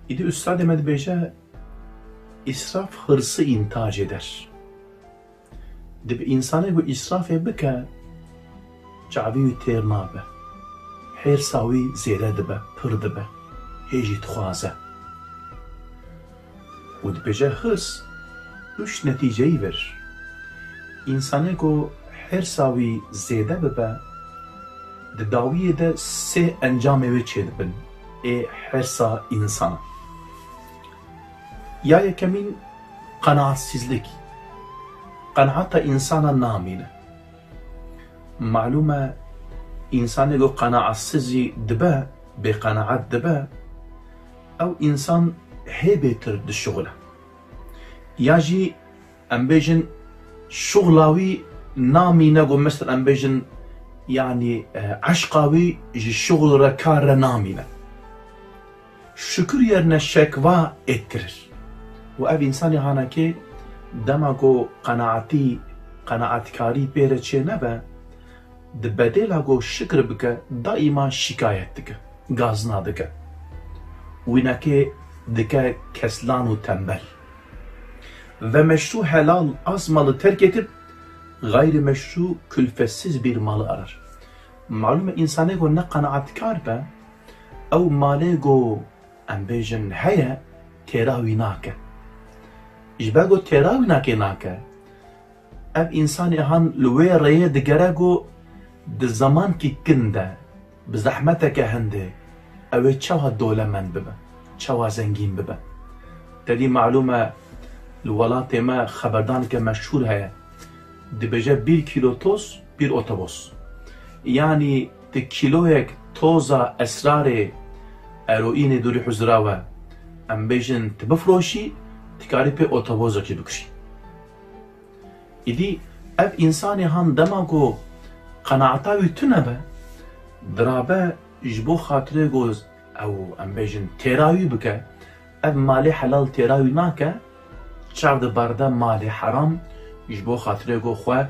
İdi Üstad Emed Beyce israf hırsı intaj eder. Dib insanı bu israf bike çavi têr nabe. Hêrsa wî zêde dibe, pir dibe, hêjî dixwaze. û dibêje hırs üç netîceyî verir. İnsanê ku hêrsa wî zêde bibe, di dawiyê de sê encamê wê çêdibin ê hêrsa insana. Ya yekemîn qenaatsizlik. Qenaata insana namîne. Malûm e insanê ku qenaatsizî dibe, bêqenaat dibe, ew insan hêbêtir di şuxule. Ya jî em bêjin şuxla wî namîne ku mesela em bêjin yani eşqa wî ji şuxul re kar re namîne. Şükür yerine şekva ettirir. û ev insanê hanekê dema ku qenaatkarî pê re çê nebe, di bedêla ku şikir bike daîma şikayet dike, gazna dike. Wînekê dike keslan û tembel. Ve meşru helal az malı terk edip gayrimeşru külfetsiz bir malı arar. Malum insanê ku ne qenaatkar be, ew malê ku em bêjin heye têra wî nake. Ji ber ku têra wî nakê nake, ev insanê han li wê rêyê digere ku di zamankî kin de bi zehmeteke hindê ew ê çawa dolemend bibe, çawa zengîn bibe. Tedî malûm e li welatê me xeberdaneke meşhûr heye. Dibêje 1 kilo toz, 1 otobos. Yani di kiloyek toza esrarê eroînê durî huzura we em bêjin tu bifroşî, tikarî pê otobozekî bikişî. İdî ev insanê han dema ku qenaata wî tune be, dirabe ji bo xatirê ku ew em bêjin têra wî bike, ev malê helal têra wî nake, çav dibarde malê heram ji bo xatirê ku xwe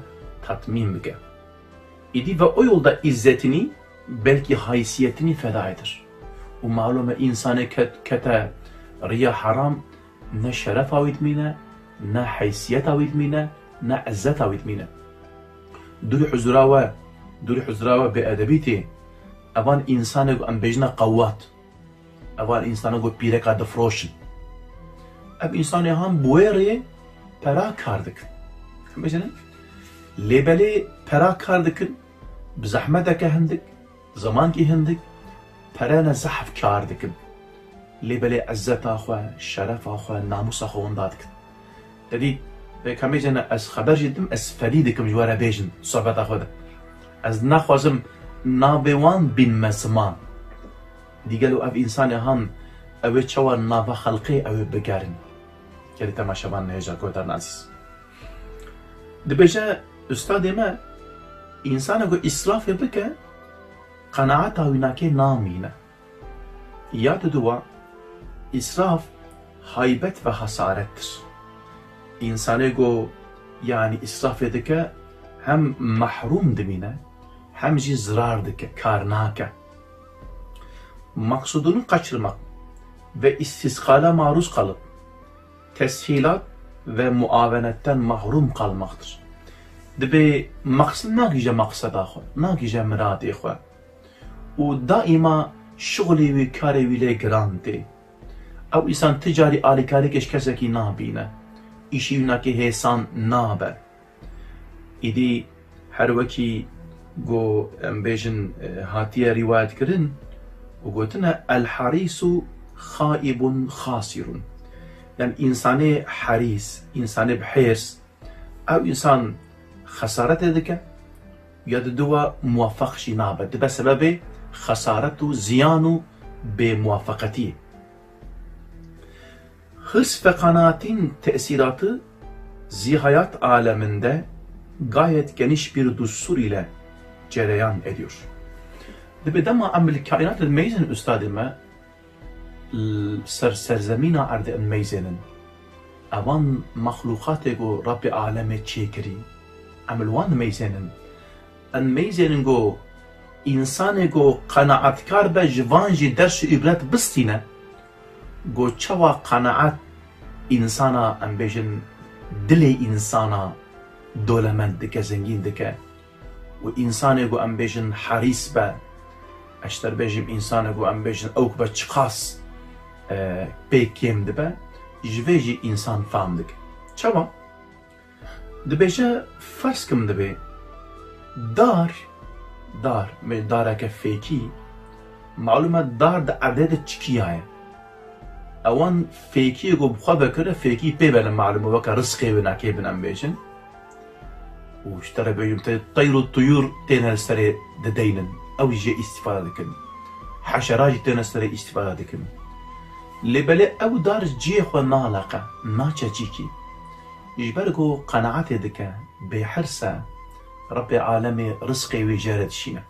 tatmîn bike. İdî ve o yolda izzetini, belki haysiyetini feda eder. û malûm e insanê kete riya heram, ne şerefa wî dimîne, ne haysiyeta wî dimîne, ne izzeta wî dimîne. Durî huzura we bêedebî tê, evan insanê ku em bêjine qewwat, evan insanê ku pîreka difroşin. Ev insanê han bu wê rê pera kar dikin. Bêjin lêbelê pera kar dikin, bi zehmeteke hindik, zamankî hindik, perene zehf kar dikin. Lêbelê izzeta xwe, şerefa xwe, namusa xwe winda dikin. Tedî pêk em bêjin ez xeber jî didim, ez felî dikim ji we re bêjin sohbeta xwe de. Ez naxwazim navê wan bînme ziman. Dîgelo ev insanê han ew ê çawa nava xelqê ew ê bigerin. Gelî temaşevan hêja gotar nazîz. Dibêje Üstadê me insanê ku israfê bike, qenaata wî nake namîne. Ya diduwa israf haybet ve hasarettir. İnsanê ku yani israfê dike hem mahrum dimîne, hem jî zirar dike, kar nake. Maksudunu kaçırmak ve istisqala maruz kalıp teshilat ve muavenetten mahrum kalmaktır. Dibê maksud nagîje makseda xwe, nagîje miradê xwe. û daîma şuxulê wî karê wî lê giran tê. Ew îsan ticarî alîkarî eş kesekî nabîne. İşî wî nakê hêsan nabe. İdî her wekî ku em bêjin hatiye rîwayet kirin û gotine el harîsu xaîbun xasîrun. Yani insanê herîs, insanê bi hêrs, ew însan xesaretê dike ya diduwa muwaffaq jî nabe. Dibe sebebê xesaret û ziyan û bêmuwaffaqetiyê. Hırs ve kanaatin tesiratı zihayat aleminde gayet geniş bir düstur ile cereyan ediyor. Dibe dema amel kainat meyzen üstadime serzemina ardı meyzenin avan mahlukat go Rabbi aleme çekiri amel wan meyzenin en meyzenin go insan go kanaatkar be jivanji ders ibret bistine گو چوا قناعت انسانا ام بیجن دل انسانا دولمند دکه زنگین دکه و انسان گو ام بیجن حریص به اشتر بیجم انسان گو ام بیجن اوک به چقاس پیکیم دبه جویجی انسان فهم دکه چوا دبیجه فرس کم دبی دار که فیکی معلومه دار ده عدد چکیه اوان فیکی گو بخوا بکره فیکی پی بله معلومه وکا رزقی و ناکی بن ام بیجن و اشتر بیجم طیر و طیور تینه سره ددینن او جه استفاده دکن حشراج تینه سره استفاده دکن لبله او دار جیه خو نالاقه ناچه چیکی يجبرقو قناعتي دكا بحرسة رب العالمين رزقي ويجارد شينا